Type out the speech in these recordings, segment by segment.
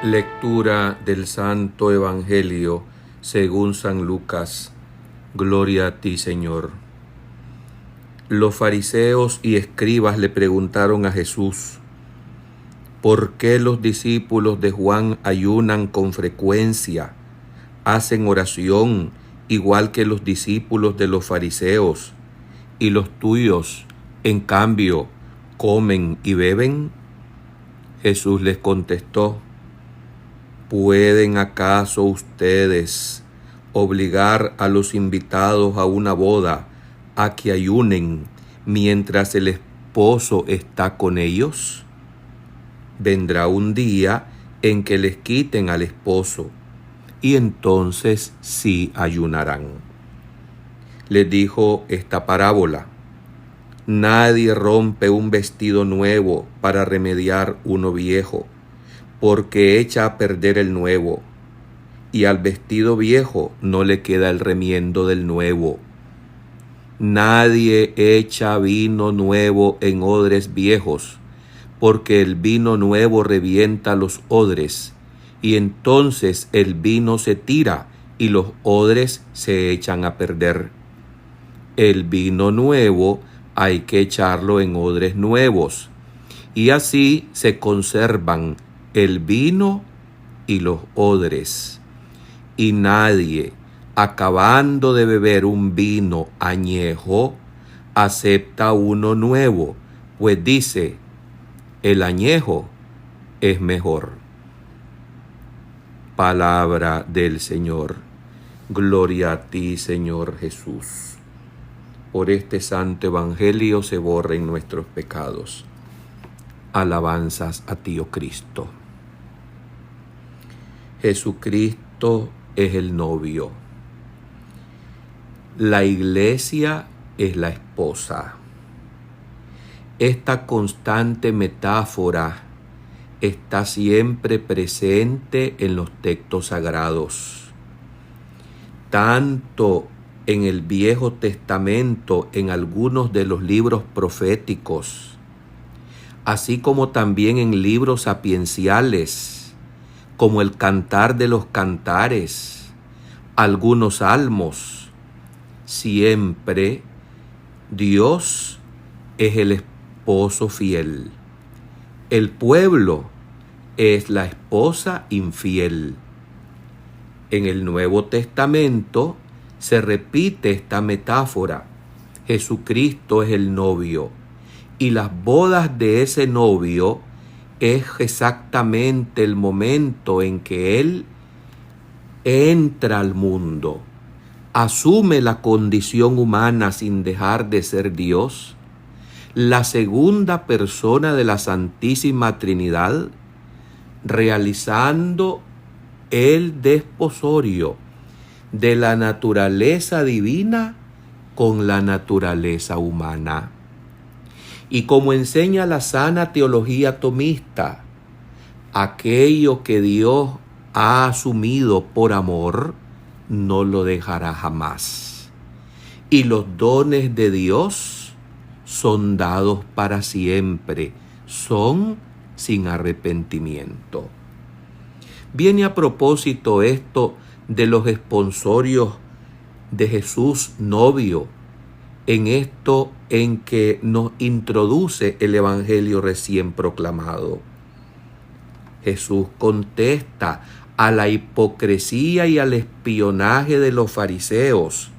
Lectura del Santo Evangelio según San Lucas. Gloria a ti, Señor. Los fariseos y escribas le preguntaron a Jesús: ¿por qué los discípulos de Juan ayunan con frecuencia, hacen oración igual que los discípulos de los fariseos, y los tuyos, en cambio, comen y beben? Jesús les contestó: ¿pueden acaso ustedes obligar a los invitados a una boda a que ayunen mientras el esposo está con ellos? Vendrá un día en que les quiten al esposo, y entonces sí ayunarán. Les dijo esta parábola: nadie rompe un vestido nuevo para remediar uno viejo, porque echa a perder el nuevo, y al vestido viejo no le queda el remiendo del nuevo. Nadie echa vino nuevo en odres viejos, porque el vino nuevo revienta los odres, y entonces el vino se tira y los odres se echan a perder. El vino nuevo hay que echarlo en odres nuevos, y así se conservan el vino y los odres. Y nadie, acabando de beber un vino añejo, acepta uno nuevo, pues dice: el añejo es mejor. Palabra del Señor. Gloria a ti, Señor Jesús. Por este santo evangelio se borren nuestros pecados. Alabanzas a ti, oh Cristo. Jesucristo es el novio. La iglesia es la esposa. Esta constante metáfora está siempre presente en los textos sagrados. Tanto en el Viejo Testamento, en algunos de los libros proféticos, así como también en libros sapienciales, como el Cantar de los Cantares, algunos salmos. Siempre Dios es el esposo fiel. El pueblo es la esposa infiel. En el Nuevo Testamento se repite esta metáfora. Jesucristo es el novio, y las bodas de ese novio es exactamente el momento en que Él entra al mundo, asume la condición humana sin dejar de ser Dios, la segunda persona de la Santísima Trinidad, realizando el desposorio de la naturaleza divina con la naturaleza humana. Y como enseña la sana teología tomista, aquello que Dios ha asumido por amor, no lo dejará jamás. Y los dones de Dios son dados para siempre, son sin arrepentimiento. Viene a propósito esto de los esponsorios de Jesús novio, en esto en que nos introduce el Evangelio recién proclamado. Jesús contesta a la hipocresía y al espionaje de los fariseos,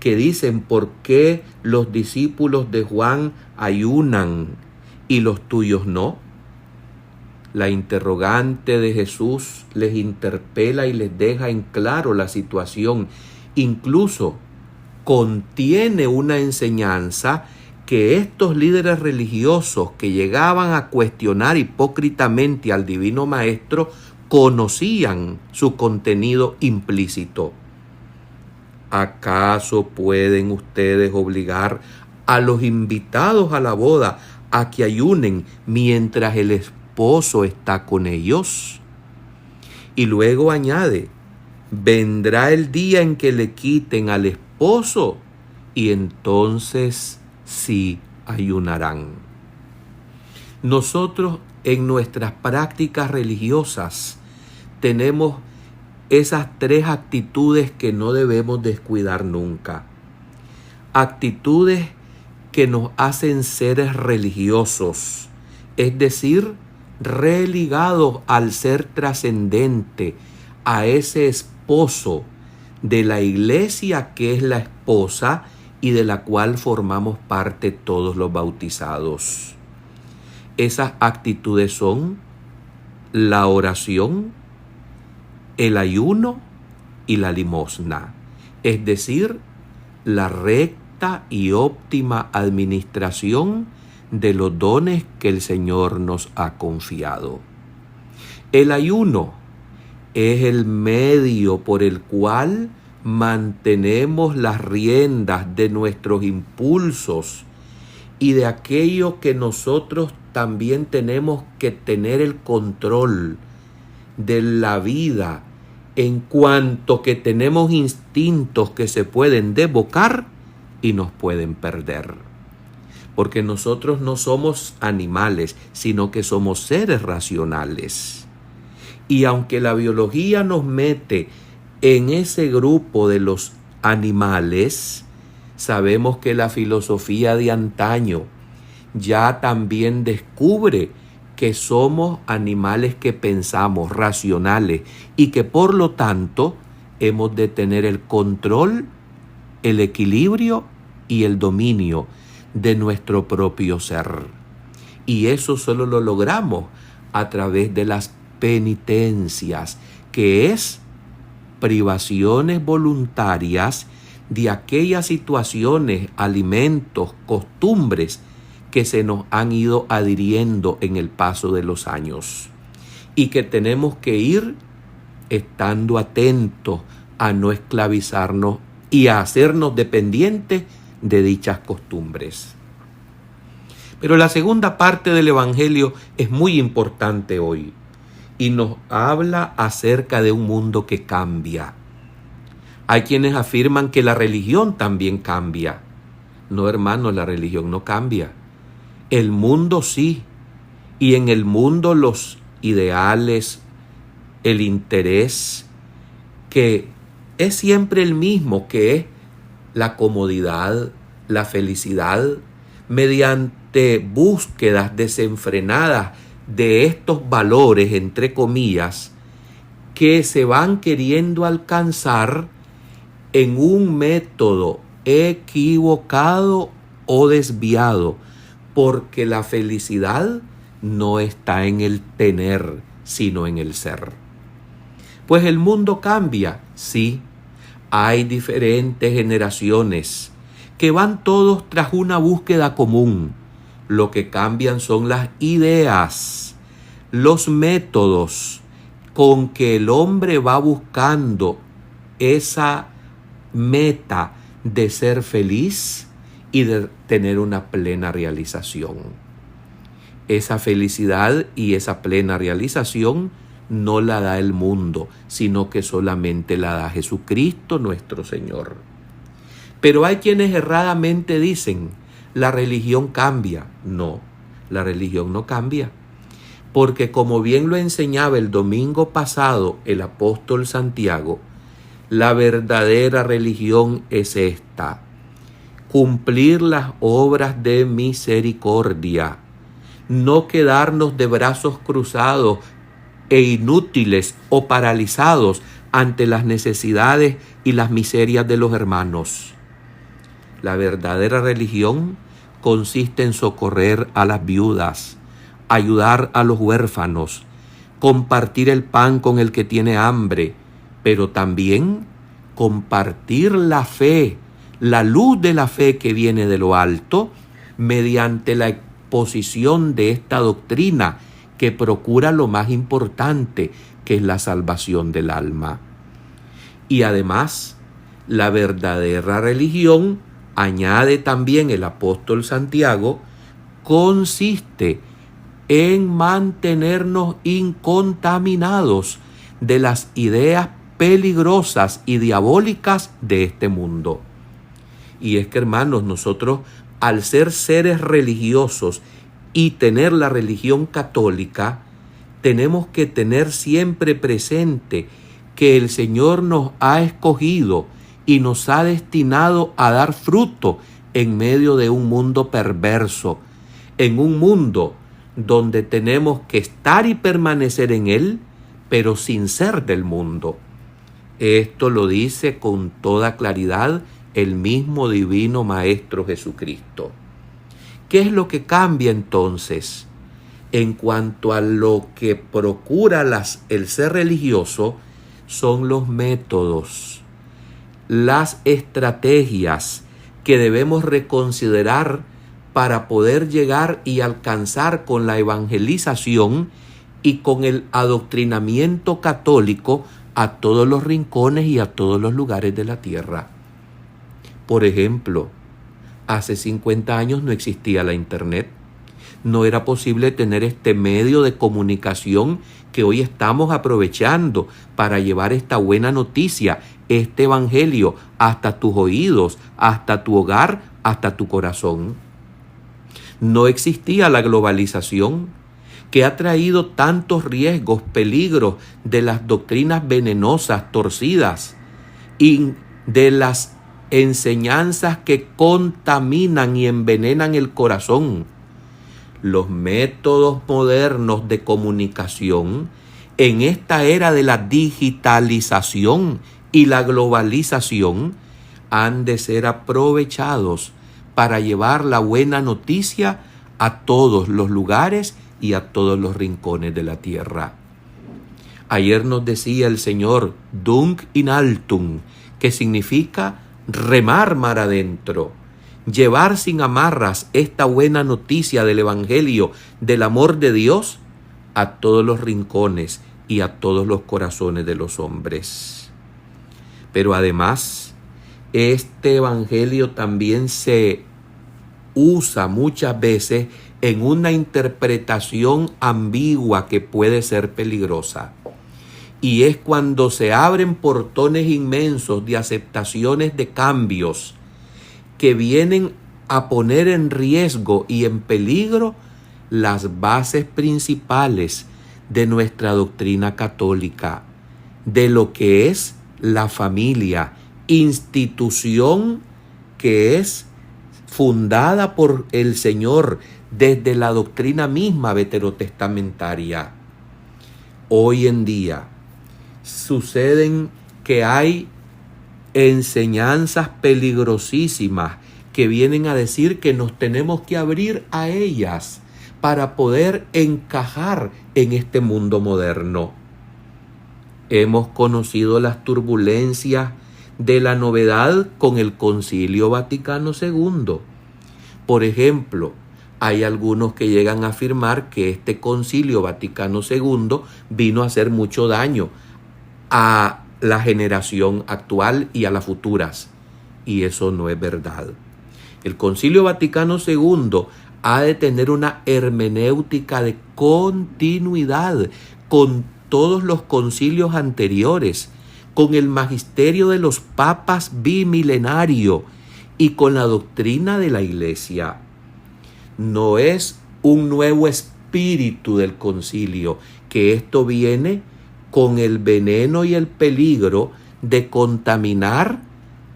que dicen: ¿por qué los discípulos de Juan ayunan y los tuyos no? La interrogante de Jesús les interpela y les deja en claro la situación. Incluso contiene una enseñanza que estos líderes religiosos que llegaban a cuestionar hipócritamente al Divino Maestro conocían su contenido implícito. ¿Acaso pueden ustedes obligar a los invitados a la boda a que ayunen mientras el esposo está con ellos? Y luego añade: vendrá el día en que le quiten al esposo, y entonces sí ayunarán. Nosotros en nuestras prácticas religiosas tenemos esas tres actitudes que no debemos descuidar nunca. Actitudes que nos hacen seres religiosos, es decir, religados al ser trascendente, a ese esposo de la iglesia que es la esposa y de la cual formamos parte todos los bautizados. Esas actitudes son la oración, el ayuno y la limosna, es decir, la recta y óptima administración de los dones que el Señor nos ha confiado. El ayuno es el medio por el cual mantenemos las riendas de nuestros impulsos y de aquello que nosotros también tenemos que tener el control de la vida, en cuanto que tenemos instintos que se pueden desbocar y nos pueden perder. Porque nosotros no somos animales, sino que somos seres racionales. Y aunque la biología nos mete en ese grupo de los animales, sabemos que la filosofía de antaño ya también descubre que somos animales que pensamos, racionales, y que por lo tanto hemos de tener el control, el equilibrio y el dominio de nuestro propio ser. Y eso solo lo logramos a través de las penitencias, que es privaciones voluntarias de aquellas situaciones, alimentos, costumbres que se nos han ido adhiriendo en el paso de los años y que tenemos que ir estando atentos a no esclavizarnos y a hacernos dependientes de dichas costumbres. Pero la segunda parte del Evangelio es muy importante hoy y nos habla acerca de un mundo que cambia. Hay quienes afirman que la religión también cambia. No, hermanos, la religión no cambia. El mundo sí, y en el mundo los ideales, el interés, que es siempre el mismo, que es la comodidad, la felicidad, mediante búsquedas desenfrenadas de estos valores, entre comillas, que se van queriendo alcanzar en un método equivocado o desviado, porque la felicidad no está en el tener, sino en el ser. Pues el mundo cambia, sí. Hay diferentes generaciones que van todos tras una búsqueda común. Lo que cambian son las ideas, los métodos con que el hombre va buscando esa meta de ser feliz y de tener una plena realización. Esa felicidad y esa plena realización no la da el mundo, sino que solamente la da Jesucristo nuestro Señor. Pero hay quienes erradamente dicen, la religión cambia. No, la religión no cambia. Porque como bien lo enseñaba el domingo pasado el apóstol Santiago, la verdadera religión es esta: cumplir las obras de misericordia, no quedarnos de brazos cruzados e inútiles o paralizados ante las necesidades y las miserias de los hermanos. La verdadera religión consiste en socorrer a las viudas, ayudar a los huérfanos, compartir el pan con el que tiene hambre, pero también compartir la fe, la luz de la fe que viene de lo alto, mediante la exposición de esta doctrina que procura lo más importante, que es la salvación del alma. Y además, la verdadera religión, añade también el apóstol Santiago, consiste en mantenernos incontaminados de las ideas peligrosas y diabólicas de este mundo. Y es que, hermanos, nosotros, al ser seres religiosos y tener la religión católica, tenemos que tener siempre presente que el Señor nos ha escogido y nos ha destinado a dar fruto en medio de un mundo perverso, en un mundo donde tenemos que estar y permanecer en él, pero sin ser del mundo. Esto lo dice con toda claridad el mismo Divino Maestro Jesucristo. ¿Qué es lo que cambia entonces? En cuanto a lo que procura el ser religioso, son los métodos, las estrategias que debemos reconsiderar para poder llegar y alcanzar con la evangelización y con el adoctrinamiento católico a todos los rincones y a todos los lugares de la tierra. Por ejemplo, hace 50 años no existía la Internet. No era posible tener este medio de comunicación que hoy estamos aprovechando para llevar esta buena noticia, este evangelio, hasta tus oídos, hasta tu hogar, hasta tu corazón. No existía la globalización, que ha traído tantos riesgos, peligros de las doctrinas venenosas, torcidas, y de las enseñanzas que contaminan y envenenan el corazón. Los métodos modernos de comunicación en esta era de la digitalización y la globalización han de ser aprovechados para llevar la buena noticia a todos los lugares y a todos los rincones de la tierra. Ayer nos decía el Señor, Dunk in altum, que significa remar mar adentro, llevar sin amarras esta buena noticia del Evangelio, del amor de Dios, a todos los rincones y a todos los corazones de los hombres. Pero además, este Evangelio también se usa muchas veces en una interpretación ambigua que puede ser peligrosa. Y es cuando se abren portones inmensos de aceptaciones de cambios que vienen a poner en riesgo y en peligro las bases principales de nuestra doctrina católica, de lo que es la familia, institución que es fundada por el Señor desde la doctrina misma veterotestamentaria. Hoy en día suceden que hay enseñanzas peligrosísimas que vienen a decir que nos tenemos que abrir a ellas para poder encajar en este mundo moderno. Hemos conocido las turbulencias de la novedad con el Concilio Vaticano II. Por ejemplo, hay algunos que llegan a afirmar que este Concilio Vaticano II vino a hacer mucho daño a la generación actual y a las futuras. Y eso no es verdad. El Concilio Vaticano II ha de tener una hermenéutica de continuidad con todos los concilios anteriores, con el magisterio de los papas bimilenario y con la doctrina de la Iglesia. No es un nuevo espíritu del concilio, que esto viene con el veneno y el peligro de contaminar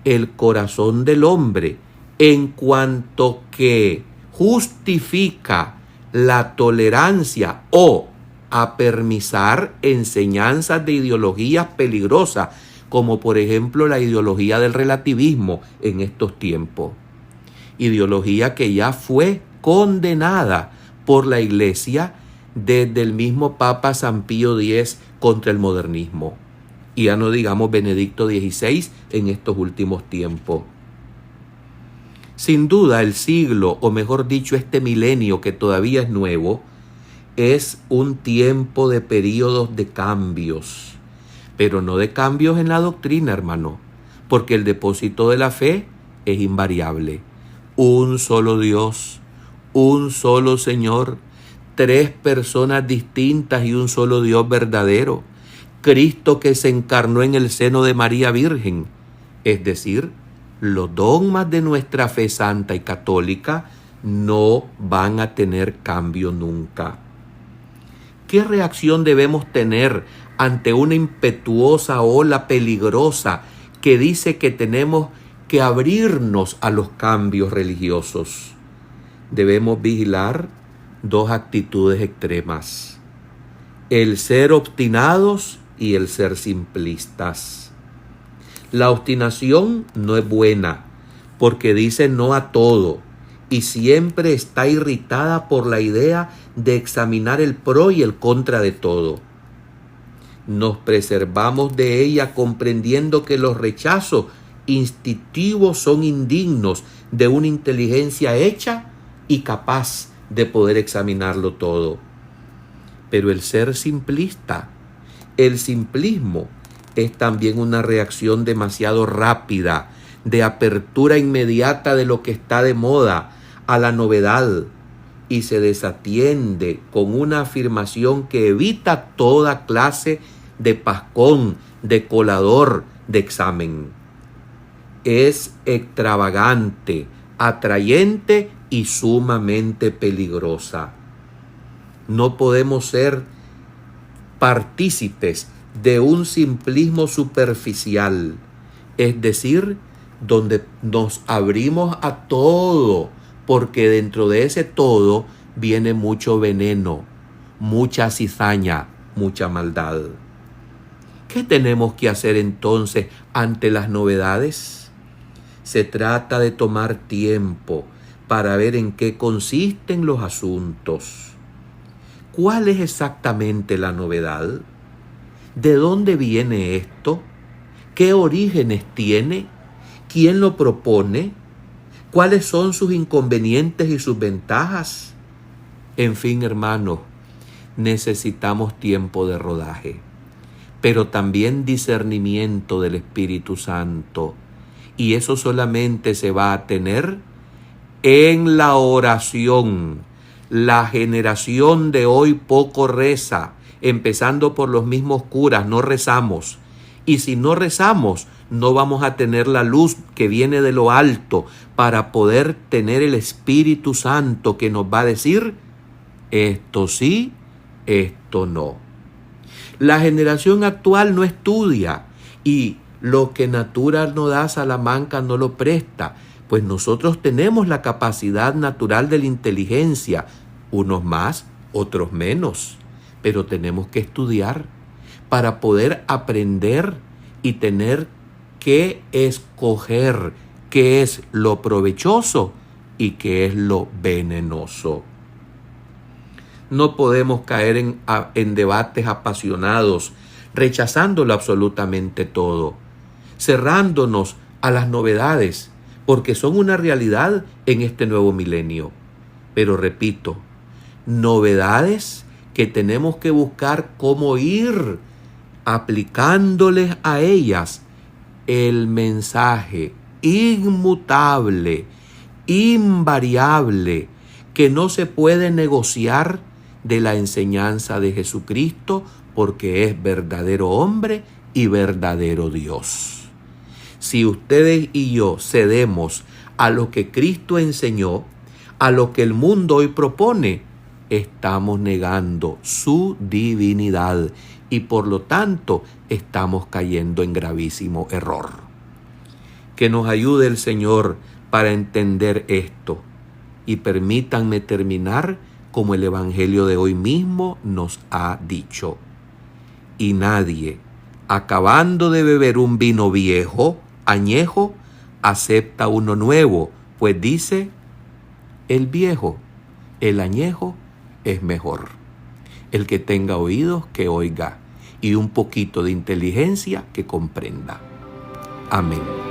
el corazón del hombre, en cuanto que justifica la tolerancia o a permisar enseñanzas de ideologías peligrosas, como por ejemplo la ideología del relativismo en estos tiempos. Ideología que ya fue condenada por la Iglesia desde el mismo Papa San Pío X contra el modernismo. Y ya no digamos Benedicto XVI en estos últimos tiempos. Sin duda el siglo, o mejor dicho este milenio que todavía es nuevo, es un tiempo de períodos de cambios, pero no de cambios en la doctrina, hermano, porque el depósito de la fe es invariable. Un solo Dios, un solo Señor, 3 personas distintas y un solo Dios verdadero. Cristo que se encarnó en el seno de María Virgen. Es decir, los dogmas de nuestra fe santa y católica no van a tener cambio nunca. ¿Qué reacción debemos tener ante una impetuosa ola peligrosa que dice que tenemos que abrirnos a los cambios religiosos? Debemos vigilar dos actitudes extremas: el ser obstinados y el ser simplistas. La obstinación no es buena porque dice no a todo y siempre está irritada por la idea de examinar el pro y el contra de todo. Nos preservamos de ella comprendiendo que los rechazos instintivos son indignos de una inteligencia hecha y capaz de poder examinarlo todo. Pero el ser simplista, el simplismo, es también una reacción demasiado rápida, de apertura inmediata de lo que está de moda a la novedad, y se desatiende con una afirmación que evita toda clase de pascón, de colador, de examen. Es extravagante, atrayente y sumamente peligrosa. No podemos ser partícipes de un simplismo superficial, es decir, donde nos abrimos a todo, porque dentro de ese todo viene mucho veneno, mucha cizaña, mucha maldad. ¿Qué tenemos que hacer entonces ante las novedades? Se trata de tomar tiempo para ver en qué consisten los asuntos. ¿Cuál es exactamente la novedad? ¿De dónde viene esto? ¿Qué orígenes tiene? ¿Quién lo propone? ¿Cuáles son sus inconvenientes y sus ventajas? En fin, hermanos, necesitamos tiempo de rodaje, pero también discernimiento del Espíritu Santo. Y eso solamente se va a tener en la oración. La generación de hoy poco reza, empezando por los mismos curas, no rezamos. Y si no rezamos, no vamos a tener la luz que viene de lo alto para poder tener el Espíritu Santo que nos va a decir esto sí, esto no. La generación actual no estudia y lo que natura no da, Salamanca no lo presta. Pues nosotros tenemos la capacidad natural de la inteligencia, unos más, otros menos, pero tenemos que estudiar para poder aprender y tener que escoger qué es lo provechoso y qué es lo venenoso. No podemos caer en debates apasionados, rechazándolo absolutamente todo, cerrándonos a las novedades, porque son una realidad en este nuevo milenio. Pero repito, novedades que tenemos que buscar cómo ir aplicándoles a ellas el mensaje inmutable, invariable, que no se puede negociar de la enseñanza de Jesucristo, porque es verdadero hombre y verdadero Dios. Si ustedes y yo cedemos a lo que Cristo enseñó, a lo que el mundo hoy propone, estamos negando su divinidad y por lo tanto estamos cayendo en gravísimo error. Que nos ayude el Señor para entender esto y permítanme terminar como el Evangelio de hoy mismo nos ha dicho. Y nadie, acabando de beber un vino viejo, añejo, acepta uno nuevo, pues dice, el viejo, el añejo es mejor. El que tenga oídos, que oiga, y un poquito de inteligencia, que comprenda. Amén.